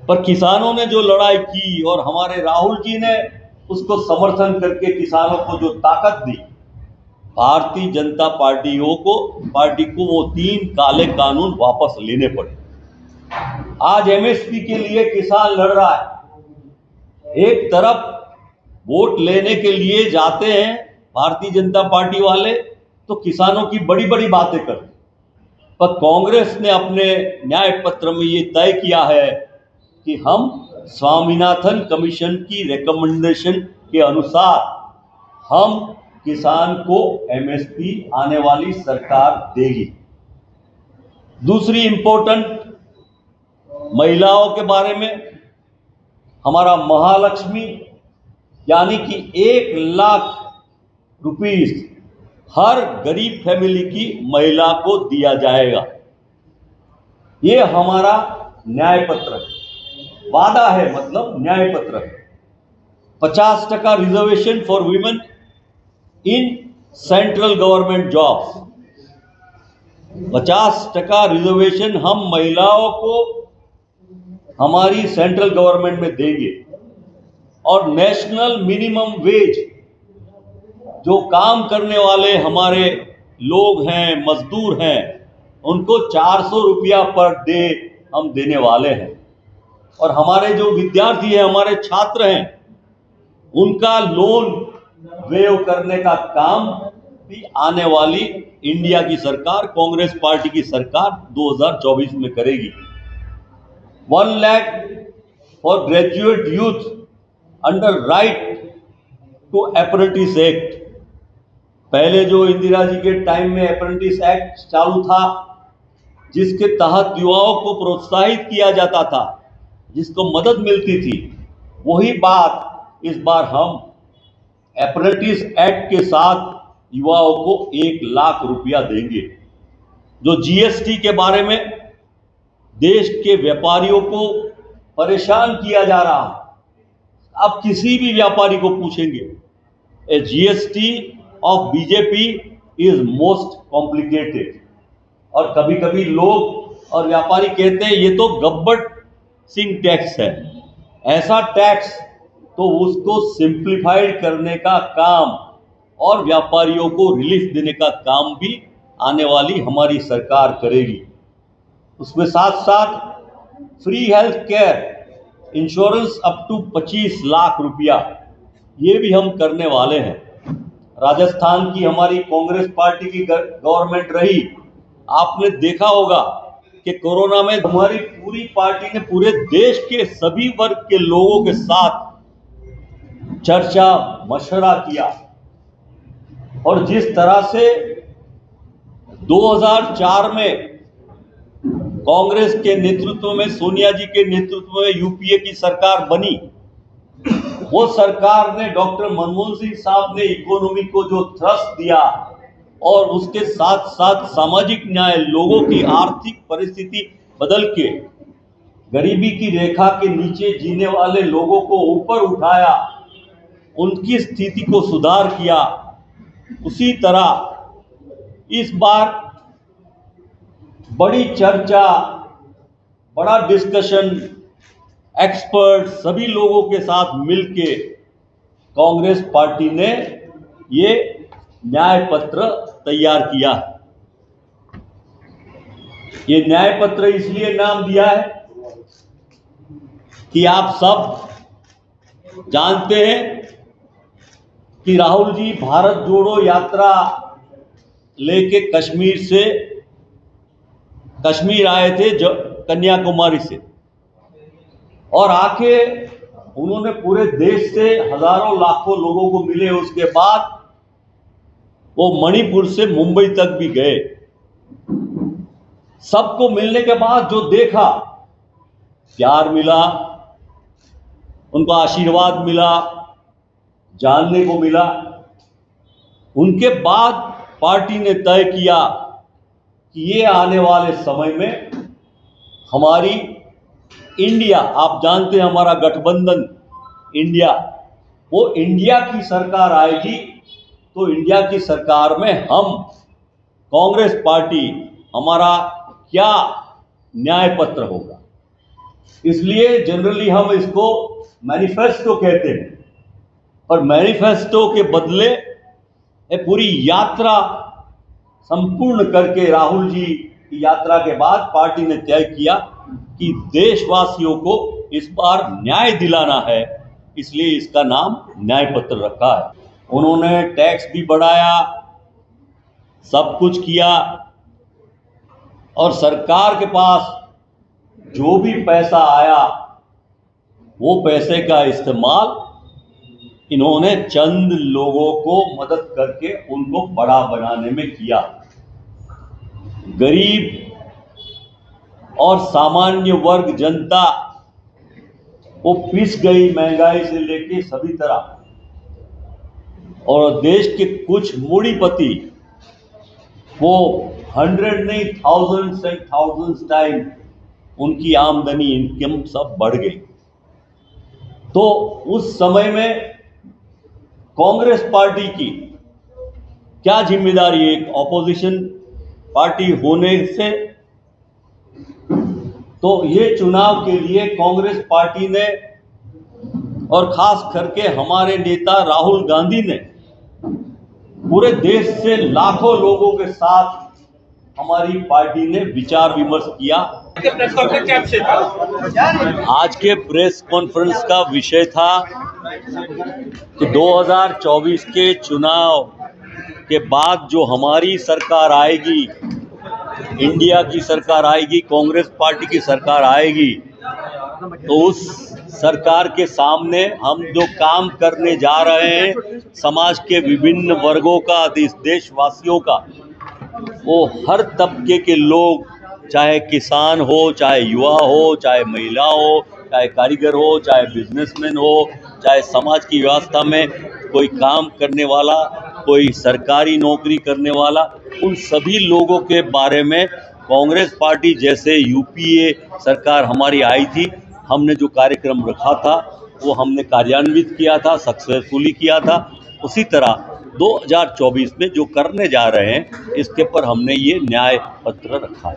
पर किसानों ने जो लड़ाई की और हमारे राहुल जी ने उसको समर्थन करके किसानों को जो ताकत दी, भारतीय जनता पार्टी को वो 3 काले कानून वापस लेने पड़े। आज एमएसपी के लिए किसान लड़ रहा है। एक तरफ वोट लेने के लिए जाते हैं भारतीय जनता पार्टी वाले तो किसानों की बड़ी बड़ी बातें करते, पर कांग्रेस ने अपने न्याय पत्र में ये तय किया है कि हम स्वामीनाथन कमीशन की रिकमेंडेशन के अनुसार हम किसान को एमएसपी आने वाली सरकार देगी। दूसरी इंपॉर्टेंट महिलाओं के बारे में, हमारा महालक्ष्मी यानी कि 1 लाख रुपीस हर गरीब फैमिली की महिला को दिया जाएगा। ये हमारा न्याय पत्र है, वादा है, मतलब न्याय पत्र है। 50% reservation for women in central government jobs, 50% reservation हम महिलाओं को हमारी सेंट्रल गवर्नमेंट में देंगे। और नेशनल मिनिमम वेज, जो काम करने वाले हमारे लोग हैं, मजदूर हैं, उनको 400 रुपया पर डे हम देने वाले हैं। और हमारे जो विद्यार्थी हैं, हमारे छात्र हैं, उनका लोन वेव करने का काम भी आने वाली इंडिया की सरकार, कांग्रेस पार्टी की सरकार 2024 में करेगी। 1 lakh for graduate youth under right to apprentice act. पहले जो इंदिरा जी के टाइम में अप्रेंटिस एक्ट चालू था, जिसके तहत युवाओं को प्रोत्साहित किया जाता था, जिसको मदद मिलती थी, वही बात इस बार हम अप्रेंटिस एक्ट के साथ युवाओं को 1 लाख रुपया देंगे। जो जीएसटी के बारे में देश के व्यापारियों को परेशान किया जा रहा है, अब किसी भी व्यापारी को पूछेंगे, a GST of BJP is most complicated. और कभी कभी लोग और व्यापारी कहते हैं ये तो गब्बर सिंह टैक्स है। ऐसा टैक्स तो उसको सिंप्लीफाइड करने का काम और व्यापारियों को रिलीफ देने का काम भी आने वाली हमारी सरकार करेगी। उसमें साथ साथ free health care insurance up to 25 lakh रुपया, ये भी हम करने वाले हैं। राजस्थान की हमारी कांग्रेस पार्टी की गवर्नमेंट रही, आपने देखा होगा कि कोरोना में हमारी पूरी पार्टी ने पूरे देश के सभी वर्ग के लोगों के साथ चर्चा मशवरा किया। और जिस तरह से 2004 में कांग्रेस के नेतृत्व में, सोनिया जी के नेतृत्व में यूपीए की सरकार बनी, वो सरकार ने डॉक्टर मनमोहन सिंह साहब ने इकोनॉमी को जो थ्रस्ट दिया और उसके साथ साथ सामाजिक न्याय, लोगों की आर्थिक परिस्थिति बदल के गरीबी की रेखा के नीचे जीने वाले लोगों को ऊपर उठाया, उनकी स्थिति को सुधार किया। उसी तरह इस बार बड़ी चर्चा, बड़ा डिस्कशन, एक्सपर्ट सभी लोगों के साथ मिलके कांग्रेस पार्टी ने ये न्याय पत्र तैयार किया। ये न्याय पत्र इसलिए नाम दिया है कि आप सब जानते हैं कि राहुल जी भारत जोड़ो यात्रा लेके कश्मीर आए थे, कन्याकुमारी से, और आके उन्होंने पूरे देश से हजारों लाखों लोगों को मिले। उसके बाद वो मणिपुर से मुंबई तक भी गए। सबको मिलने के बाद जो देखा, प्यार मिला, उनको आशीर्वाद मिला, जानने को मिला। उनके बाद पार्टी ने तय किया कि ये आने वाले समय में हमारी इंडिया, आप जानते हैं हमारा गठबंधन इंडिया, वो इंडिया की सरकार आएगी। तो इंडिया की सरकार में हम कांग्रेस पार्टी, हमारा क्या न्याय पत्र होगा। इसलिए जनरली हम इसको मैनिफेस्टो कहते हैं, पर मैनिफेस्टो के बदले ये पूरी यात्रा संपूर्ण करके राहुल जी की यात्रा के बाद पार्टी ने तय किया कि देशवासियों को इस बार न्याय दिलाना है, इसलिए इसका नाम न्याय पत्र रखा है। उन्होंने टैक्स भी बढ़ाया, सब कुछ किया, और सरकार के पास जो भी पैसा आया वो पैसे का इस्तेमाल इन्होंने चंद लोगों को मदद करके उनको बड़ा बनाने में किया। गरीब और सामान्य वर्ग जनता वो पिस गई महंगाई से लेके सभी तरह, और देश के कुछ मूढ़ीपति वो 100 नहीं थाउजेंड्स टाइम उनकी आमदनी इनकम सब बढ़ गई। तो उस समय में कांग्रेस पार्टी की क्या जिम्मेदारी, एक ऑपोजिशन पार्टी होने से, तो ये चुनाव के लिए कांग्रेस पार्टी ने और खास करके हमारे नेता राहुल गांधी ने पूरे देश से लाखों लोगों के साथ हमारी पार्टी ने विचार विमर्श किया। आज के प्रेस कॉन्फ्रेंस का विषय था कि 2024 के चुनाव के बाद जो हमारी सरकार आएगी, इंडिया की सरकार आएगी, कांग्रेस पार्टी की सरकार आएगी, तो उस सरकार के सामने हम जो काम करने जा रहे हैं समाज के विभिन्न वर्गों का, देशवासियों का, वो हर तबके के लोग, चाहे किसान हो, चाहे युवा हो, चाहे महिला हो, चाहे कारीगर हो, चाहे बिजनेसमैन हो, चाहे समाज की व्यवस्था में कोई काम करने वाला, कोई सरकारी नौकरी करने वाला, उन सभी लोगों के बारे में कांग्रेस पार्टी जैसे यूपीए सरकार हमारी आई थी, हमने जो कार्यक्रम रखा था वो हमने कार्यान्वित किया था, सक्सेसफुली किया था। उसी तरह 2024 में जो करने जा रहे हैं इसके पर हमने ये न्याय पत्र रखा है।